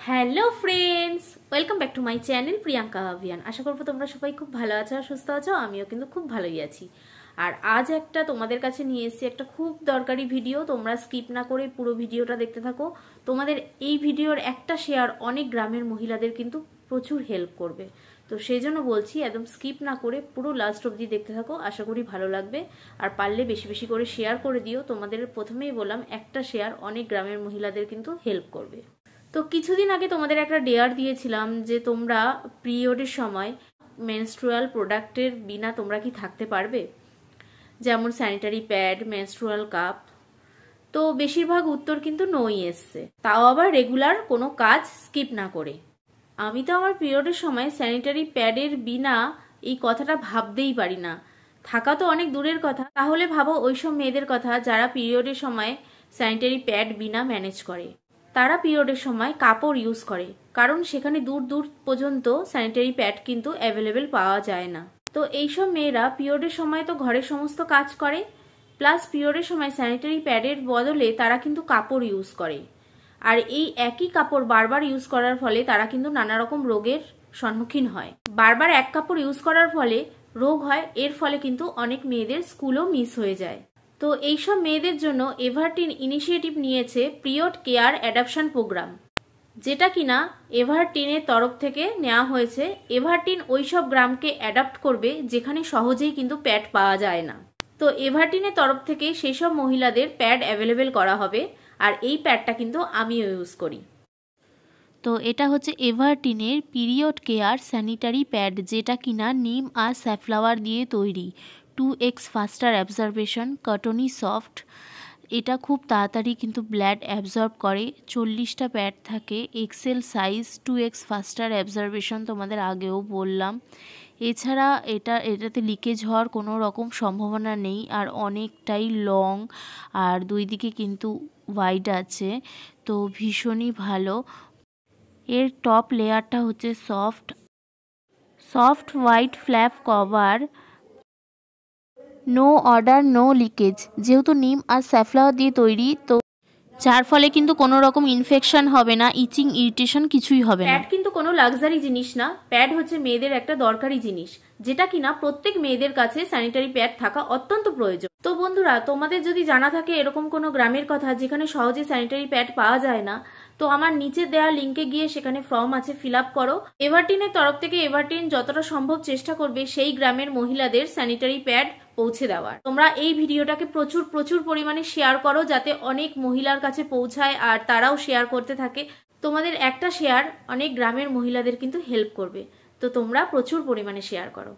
Hello friends, welcome back to my channel Priyanka Abhiyan. আশা করবো তোমরা সবাই খুব ভালো আছো আর সুস্থ আছো। আমিও কিন্তু খুব ভালোই আছি। আর আজ একটা তোমাদের কাছে নিয়ে এসেছি একটা খুব দরকারি ভিডিও। তোমরা স্কিপ না করে পুরো ভিডিওটা দেখতে থাকো। তোমাদের এই ভিডিওর একটা শেয়ার অনেক গ্রামের মহিলাদের কিন্তু প্রচুর হেল্প করবে। তো সেই জন্য বলছি একদম স্কিপ না করে পুরো লাস্ট অবধি দেখতে থাকো, আশা করি ভালো লাগবে। আর পারলে বেশি বেশি করে শেয়ার করে দিও। তোমাদের প্রথমেই বললাম একটা শেয়ার অনেক গ্রামের মহিলাদের কিন্তু হেল্প করবে। তো কিছুদিন আগে তোমাদের একটা ডেয়ার দিয়েছিলাম যে তোমরা পিরিয়ডের সময় মেনস্ট্রুয়াল প্রোডাক্টের বিনা তোমরা কি থাকতে পারবে, যেমন স্যানিটারি প্যাড, মেনস্ট্রুয়াল কাপ। তো বেশিরভাগ উত্তর কিন্তু নই এসছে, তাও আবার রেগুলার কোনো কাজ স্কিপ না করে। আমি তো আমার পিরিয়ডের সময় স্যানিটারি প্যাডের বিনা এই কথাটা ভাবতেই পারি না। থাকা তো অনেক দূরের কথা, তাহলে ভাবো ওইসব মেয়েদের কথা যারা পিরিয়ডের সময় স্যানিটারি প্যাড বিনা ম্যানেজ করে। তারা পিরিয়ডের সময় কাপড় ইউজ করে, কারণ সেখানে দূর দূর পর্যন্ত স্যানিটারি প্যাড কিন্তু অ্যাভেলেবেল পাওয়া যায় না। তো এইসব মেয়েরা পিরিয়ডের সময় তো ঘরের সমস্ত কাজ করে, প্লাস পিরিয়ডের সময় স্যানিটারি প্যাডের বদলে তারা কিন্তু কাপড় ইউজ করে। আর এই একই কাপড় বারবার ইউজ করার ফলে তারা কিন্তু নানা রকম রোগের সম্মুখীন হয়। বারবার এক কাপড় ইউজ করার ফলে রোগ হয়, এর ফলে কিন্তু অনেক মেয়েদের স্কুলও মিস হয়ে যায়। তো এইসব মেয়েদের জন্য এভারটিন ইনিশিয়েটিভ নিয়েছে পিরিয়ড কেয়ার অ্যাডাপশন প্রোগ্রাম, যেটা কিনা এভারটিনের তরফ থেকে নেওয়া হয়েছে। এভারটিন ওইসব গ্রামকে অ্যাডাপ্ট করবে যেখানে সহজেই কিন্তু প্যাড পাওয়া যায় না। তো এভারটিনের তরফ থেকে সেই সব মহিলাদের প্যাড অ্যাভেলেবেল করা হবে। আর এই প্যাডটা কিন্তু আমিও ইউজ করি। তো এটা হচ্ছে এভারটিনের পিরিয়ড কেয়ার স্যানিটারি প্যাড, যেটা কিনা নিম আর স্যাফ্লাওয়ার দিয়ে তৈরি। 2x ফাস্টার absorption, Courtney soft. এটা খুব তাড়াতাড়ি কিন্তু ব্লাড অ্যাবজর্ব করে। 40টা প্যাড থাকে, এক্সেল সাইজ, 2x ফাস্টার অ্যাবজর্বেশন তোমাদের আগেও বললাম। এছাড়া এটাতে লিকেজ হওয়ার কোনো রকম সম্ভাবনা নেই, আর অনেকটাই লং, আর দুই দিকে কিন্তু ওয়াইড আছে, তো ভীষণই ভালো। এর টপ লেয়ারটা হচ্ছে soft white flap cover, no order no leakage. যেহেতু নিম আর স্যাফ্লাওয়ার দিয়ে তৈরি, তো যার ফলে কিন্তু কোনো রকম ইনফেকশন হবে না, ইচিং ইরিটেশন কিছুই হবে না। প্যাড কিন্তু কোনো লাক্সারি জিনিস না, প্যাড হচ্ছে মেয়েদের একটা দরকারি জিনিস, যেটা কিনা প্রত্যেক মেয়েদের কাছে স্যানিটারি প্যাড থাকা অত্যন্ত প্রয়োজন। তো বন্ধুরা, তোমাদের যদি জানা থাকে এরকম কোনো গ্রামের কথা যেখানে সহজে স্যানিটারি প্যাড পাওয়া যায় না, তো আমার নিচে দেওয়া লিঙ্কে গিয়ে সেখানে ফর্ম আছে, ফিল আপ করো। এভারটিনের তরফ থেকে এভারটিন যতটা সম্ভব চেষ্টা করবে সেই গ্রামের মহিলাদের স্যানিটারি প্যাড পৌঁছে দেওয়ার। তোমরা এই ভিডিওটাকে প্রচুর প্রচুর পরিমাণে শেয়ার করো, যাতে অনেক মহিলার কাছে পৌঁছায় আর তারাও শেয়ার করতে থাকে। তোমাদের একটা শেয়ার অনেক গ্রামের মহিলাদের কিন্তু হেল্প করবে। তো তোমরা প্রচুর পরিমাণে শেয়ার করো।